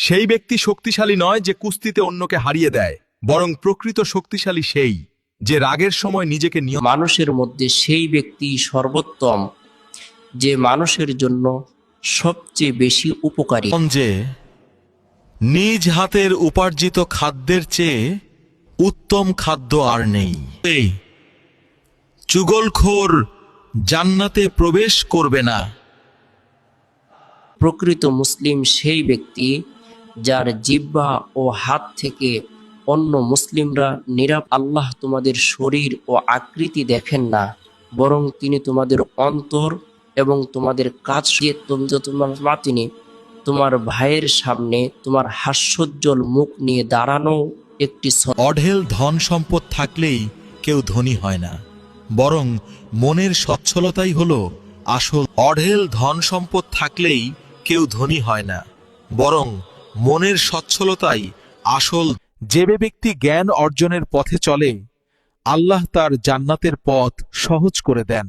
সেই ব্যক্তি শক্তিশালী নয় যে কুস্তিতে অন্যকে হারিয়ে দেয়, বরং প্রকৃত শক্তিশালী সেই যে রাগের সময় নিজেকে মানুষের মধ্যে সেই ব্যক্তি সর্বোত্তম যে মানুষের জন্য সবচেয়ে বেশি উপকারী। যে নিজ হাতের উপার্জিত খাদ্যের চেয়ে উত্তম খাদ্য আর নেই। এই চুগলখোর জান্নাতে প্রবেশ করবে না। প্রকৃত মুসলিম সেই ব্যক্তি যার জিহ্বা ও হাত থেকে অন্য মুসলিমরা আল্লাহ তোমাদের শরীর ও আকৃতি দেখেন না, বরং তিনি তোমাদের অন্তর এবং তোমাদের কাজ। তোমার তিনি তোমার ভাইয়ের সামনে তোমার হাস্যোজ্জ্বল মুখ নিয়ে দাঁড়ানো একটি অঢেল ধন সম্পদ থাকলেই কেউ ধনী হয় না, বরং মনের সচ্ছলতাই হলো আসল। অঢেল ধন সম্পদ থাকলেই কেউ ধনী হয় না, বরং মনের সচ্ছলতাই আসল। যে ব্যক্তি জ্ঞান অর্জনের পথে চলে, আল্লাহ তার জান্নাতের পথ সহজ করে দেন।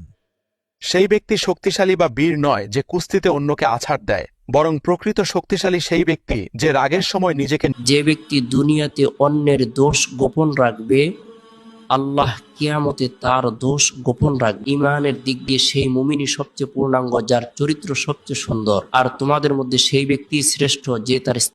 সেই ব্যক্তি শক্তিশালী বা বীর নয় যে কুস্তিতে অন্যকে আছাড় দেয়, বরং প্রকৃত শক্তিশালী সেই ব্যক্তি যে রাগের সময় নিজেকে যে ব্যক্তি দুনিয়াতে অন্যের দোষ গোপন রাখবে, আল্লাহ কিয়ামতে তার দোষ গোপন রাখবে। ইমানের দিক দিয়ে সেই মুমিনই সবচেয়ে পূর্ণাঙ্গ যার চরিত্র সবচেয়ে সুন্দর। আর তোমাদের মধ্যে সেই ব্যক্তি শ্রেষ্ঠ যে তার